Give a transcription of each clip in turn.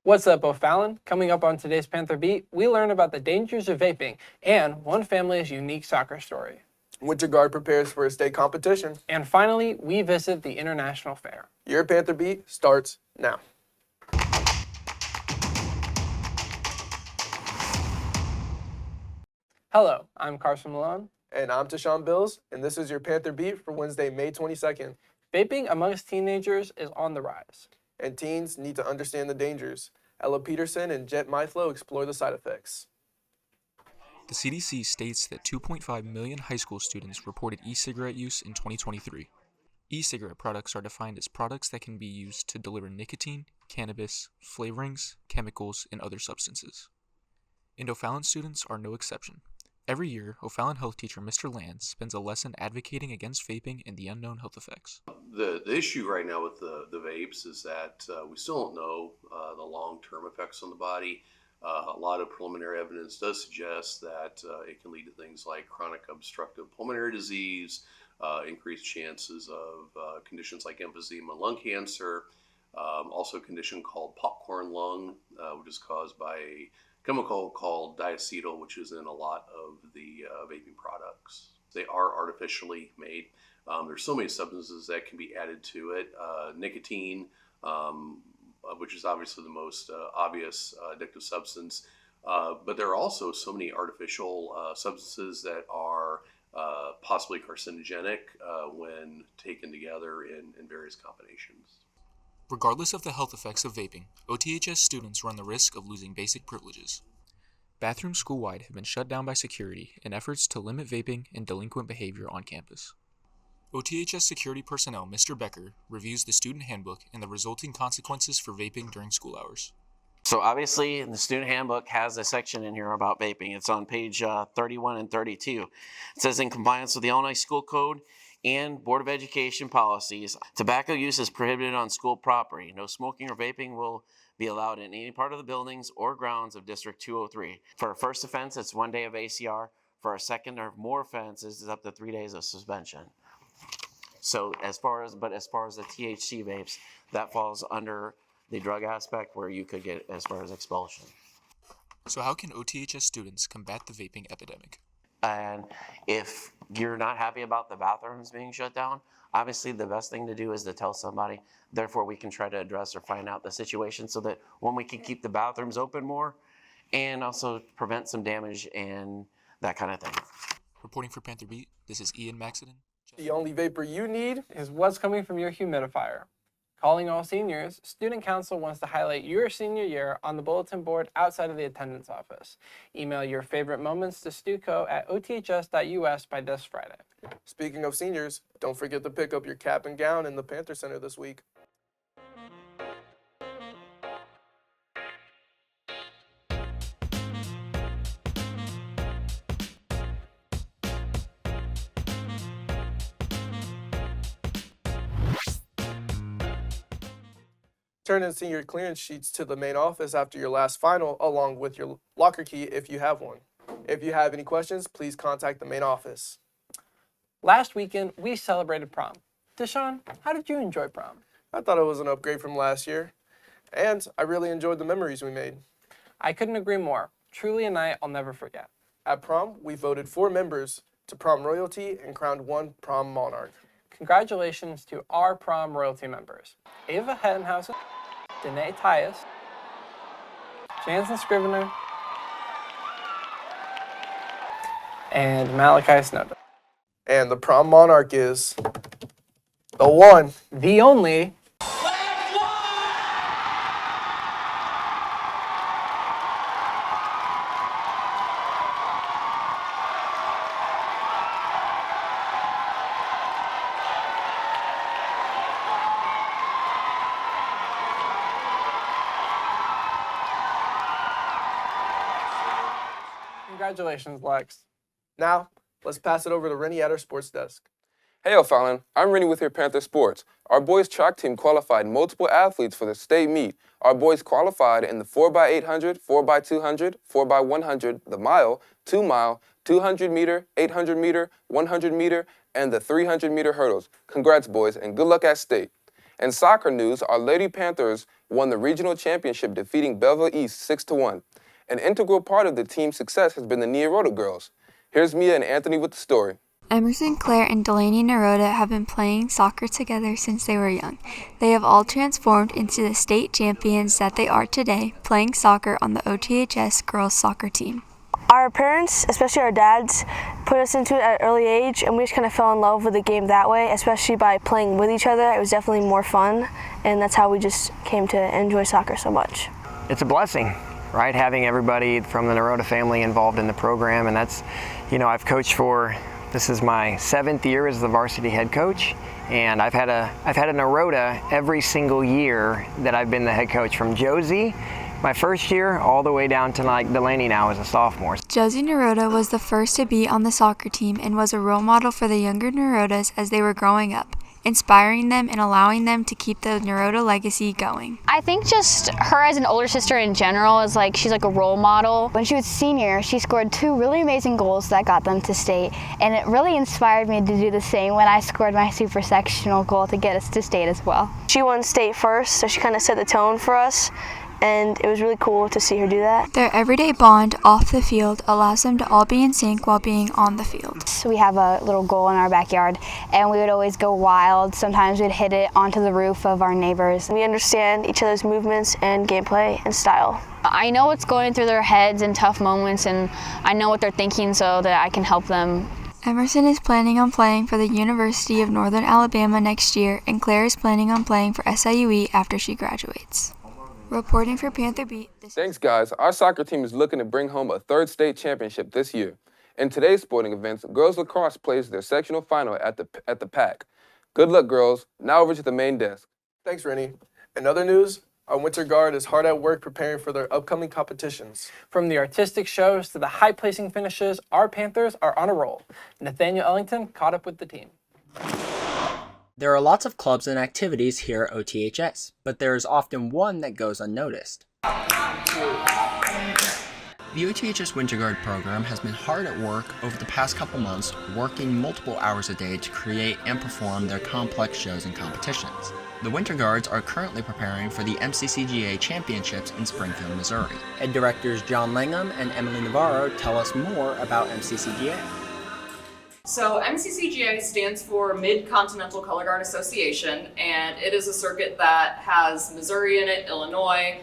What's up, O'Fallon? Coming up on today's Panther Beat, we learn about the dangers of vaping and one family's unique soccer story. Winterguard prepares for a state competition. And finally, we visit the International Fair. Your Panther Beat starts now. Hello, I'm Carson Malone. And I'm Tashawn Bills, and this is your Panther Beat for Wednesday, May 22nd. Vaping amongst teenagers is on the rise. And teens need to understand the dangers. Ella Peterson and Jet Myflow explore the side effects. The CDC states that 2.5 million high school students reported e-cigarette use in 2023. E-cigarette products are defined as products that can be used to deliver nicotine, cannabis, flavorings, chemicals, and other substances. And O'Fallon students are no exception. Every year, O'Fallon health teacher Mr. Land spends a lesson advocating against vaping and the unknown health effects. The issue right now with the vapes is that we still don't know the long-term effects on the body. A lot of preliminary evidence does suggest that it can lead to things like chronic obstructive pulmonary disease, increased chances of conditions like emphysema, lung cancer, also a condition called popcorn lung, which is caused by a chemical called diacetyl, which is in a lot of the vaping products. They are artificially made. There's so many substances that can be added to it. Nicotine, which is obviously the most obvious addictive substance. But there are also so many artificial substances that are possibly carcinogenic when taken together in various combinations. Regardless of the health effects of vaping, OTHS students run the risk of losing basic privileges. Bathrooms school-wide have been shut down by security in efforts to limit vaping and delinquent behavior on campus. OTHS security personnel Mr. Becker reviews the student handbook and the resulting consequences for vaping during school hours. So obviously the student handbook has a section in here about vaping. It's on page 31 and 32. It says, in compliance with the Illinois School Code and Board of Education policies, tobacco use is prohibited on school property. No smoking or vaping will be allowed in any part of the buildings or grounds of District 203. For a first offense, it's 1 day of ACR. For a second or more offenses, it's up to 3 days of suspension. So as far as the THC vapes, that falls under the drug aspect where you could get as far as expulsion. So how can OTHS students combat the vaping epidemic? And if you're not happy about the bathrooms being shut down, obviously the best thing to do is to tell somebody. Therefore, we can try to address or find out the situation so that when we can keep the bathrooms open more and also prevent some damage and that kind of thing. Reporting for Panther Beat, this is Ian Maxiden. The only vapor you need Is what's coming from your humidifier. Calling all seniors, Student Council wants to highlight your senior year on the bulletin board outside of the attendance office. Email your favorite moments to stuco at oths.us by this Friday. Speaking of seniors, don't forget to pick up your cap and gown in the Panther Center this week. Turn in senior clearance sheets to the main office after your last final, along with your locker key if you have one. If you have any questions, please contact the main office. Last weekend, we celebrated prom. Deshaun, how did you enjoy prom? I thought it was an upgrade from last year, and I really enjoyed the memories we made. I couldn't agree more. Truly a night I'll never forget. At prom, we voted 4 members to prom royalty and crowned 1 prom monarch. Congratulations to our prom royalty members. Ava Hettenhausen, Danae Tyus, Jansen Scrivener, and Malachi Snowden. And the prom monarch is the one, The only Congratulations, Lex. Now, let's pass it over to Rennie at our sports desk. Hey O'Fallon, I'm Rennie with your Panther Sports. Our boys track team qualified multiple athletes for the state meet. Our boys qualified in the 4x800, 4x200, 4x100, the mile, 2 mile, 200 meter, 800 meter, 100 meter, and the 300 meter hurdles. Congrats boys and good luck at state. In soccer news, our Lady Panthers won the regional championship, defeating Belleville East 6-1. An integral part of the team's success has been the Nieroda girls. Here's Mia and Anthony with the story. Emerson, Claire, and Delaney Nieroda have been playing soccer together since they were young. They have all transformed into the state champions that they are today, playing soccer on the OTHS girls soccer team. Our parents, especially our dads, put us into it at an early age, and we just kind of fell in love with the game that way, especially by playing with each other. It was definitely more fun, and that's how we just came to enjoy soccer so much. It's a blessing, right? Having everybody from the Nieroda family involved in the program, and that's, I've coached this is my 7th year as the varsity head coach, and I've had a Nieroda every single year that I've been the head coach, from Josie, my first year, all the way down to Delaney now as a sophomore. Josie Nieroda was the first to be on the soccer team and was a role model for the younger Nierodas as they were growing up, inspiring them and allowing them to keep the Nieroda legacy going. I think just her as an older sister in general is she's like a role model. When she was senior, she scored 2 really amazing goals that got them to state, and it really inspired me to do the same when I scored my super sectional goal to get us to state as well. She won state first, so she kind of set the tone for us, and it was really cool to see her do that. Their everyday bond off the field allows them to all be in sync while being on the field. So we have a little goal in our backyard, and we would always go wild. Sometimes we'd hit it onto the roof of our neighbors. We understand each other's movements and gameplay and style. I know what's going through their heads in tough moments, and I know what they're thinking so that I can help them. Emerson is planning on playing for the University of Northern Alabama next year, and Claire is planning on playing for SIUE after she graduates. Reporting for Panther Beat. Thanks, guys. Our soccer team is looking to bring home a 3rd state championship this year. In today's sporting events, girls lacrosse plays their sectional final at the PAC. Good luck, girls. Now over to the main desk. Thanks, Rennie. In other news, our Winterguard is hard at work preparing for their upcoming competitions. From the artistic shows to the high-placing finishes, our Panthers are on a roll. Nathaniel Ellington caught up with the team. There are lots of clubs and activities here at OTHS, but there is often one that goes unnoticed. The OTHS Winterguard program has been hard at work over the past couple months, working multiple hours a day to create and perform their complex shows and competitions. The Winterguards are currently preparing for the MCCGA Championships in Springfield, Missouri. Head directors John Langham and Emily Navarro tell us more about MCCGA. So MCCGA stands for Mid-Continental Color Guard Association, and it is a circuit that has Missouri in it, Illinois,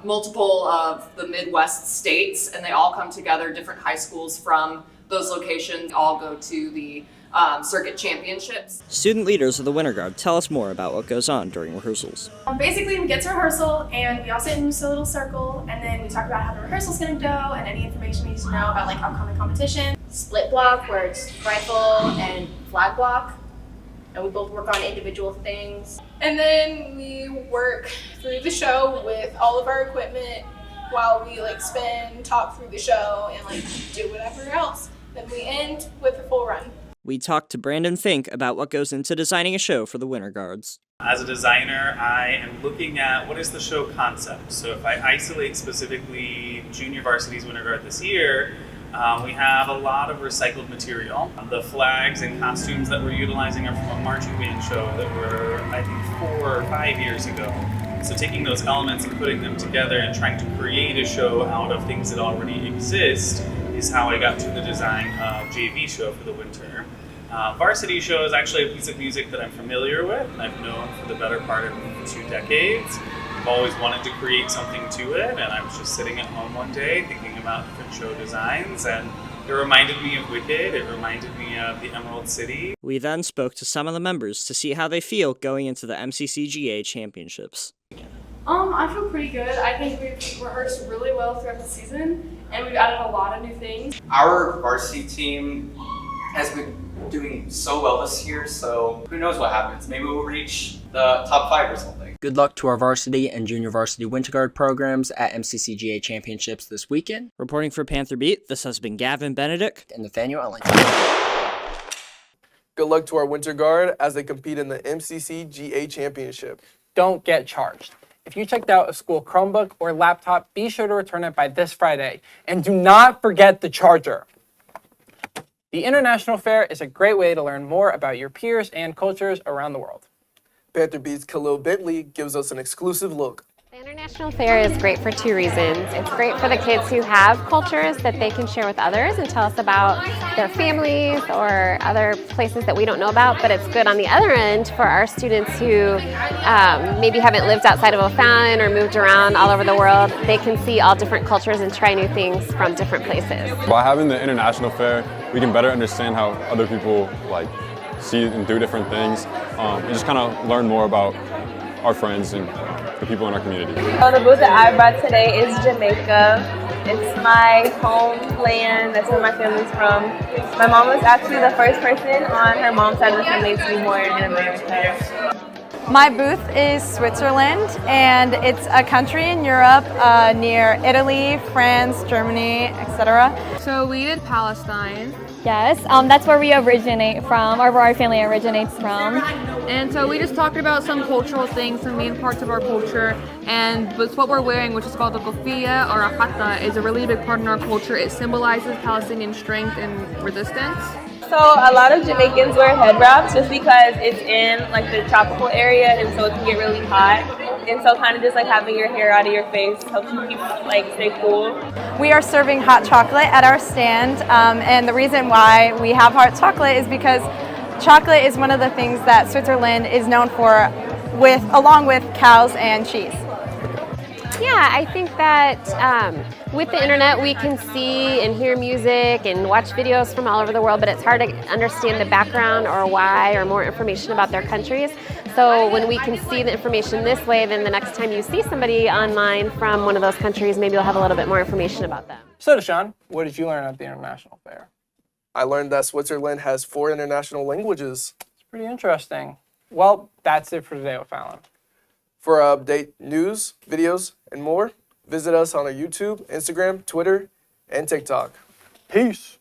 multiple of the Midwest states, and they all come together. Different high schools from those locations all go to the circuit championships. Student leaders of the Winterguard tell us more about what goes on during rehearsals. Basically, we get to rehearsal and we all sit in just a little circle, and then we talk about how the rehearsal's going to go and any information we need to know about upcoming competition. Split block, where it's rifle and flag block, and we both work on individual things. And then we work through the show with all of our equipment while we spin, talk through the show, and do whatever else. Then we end with a full run. We talked to Brandon Fink about what goes into designing a show for the Winterguards. As a designer, I am looking at what is the show concept. So if I isolate specifically Junior Varsity's Winterguard this year, we have a lot of recycled material. The flags and costumes that we're utilizing are from a marching band show that were, I think, 4 or 5 years ago. So taking those elements and putting them together and trying to create a show out of things that already exist is how I got to the design of JV show for the winter. Varsity show is actually a piece of music that I'm familiar with and I've known for the better part of 2 decades. I've always wanted to create something to it, and I was just sitting at home one day thinking about different show designs, and it reminded me of Wicked, it reminded me of the Emerald City. We then spoke to some of the members to see how they feel going into the MCCGA Championships. I feel pretty good. I think we've rehearsed really well throughout the season, and we've added a lot of new things. Our varsity team has been doing so well this year, so who knows what happens. Maybe we'll reach the top 5 or something. Good luck to our varsity and junior varsity Winterguard programs at MCCGA Championships this weekend. Reporting for Panther Beat, this has been Gavin Benedict and Nathaniel Ellington. Good luck to our Winterguard as they compete in the MCCGA Championship. Don't get charged. If you checked out a school Chromebook or laptop, be sure to return it by this Friday. And do not forget the charger. The International Fair is a great way to learn more about your peers and cultures around the world. Panther Beat's Khalil Bentley gives us an exclusive look. The International Fair is great for two reasons. It's great for the kids who have cultures that they can share with others and tell us about their families or other places that we don't know about, but it's good on the other end for our students who maybe haven't lived outside of O'Fallon or moved around all over the world. They can see all different cultures and try new things from different places. By having the International Fair, we can better understand how other people see and do different things, and just kind of learn more about our friends and the people in our community. So the booth that I brought today is Jamaica. It's my homeland. That's where my family's from. My mom was actually the first person on her mom's side of the family to be born in America. My booth is Switzerland, and it's a country in Europe near Italy, France, Germany, etc. So we did Palestine. Yes, that's where we originate from, or where our family originates from. And so we just talked about some cultural things, some main parts of our culture, and with what we're wearing, which is called the kofia or a hatta, is a really big part in our culture. It symbolizes Palestinian strength and resistance. So a lot of Jamaicans wear head wraps just because it's in the tropical area, and so it can get really hot. And so kind of just having your hair out of your face helps you keep stay cool. We are serving hot chocolate at our stand, and the reason why we have hot chocolate is because chocolate is one of the things that Switzerland is known for, along with cows and cheese. Yeah, I think that with the internet we can see and hear music and watch videos from all over the world, but it's hard to understand the background or why or more information about their countries. So when we can see the information this way, then the next time you see somebody online from one of those countries, maybe you'll have a little bit more information about them. So Deshaun, what did you learn at the International Fair? I learned that Switzerland has 4 international languages. It's pretty interesting. Well, that's it for today, O'Fallon. For update news, videos, and more, visit us on our YouTube, Instagram, Twitter, and TikTok. Peace.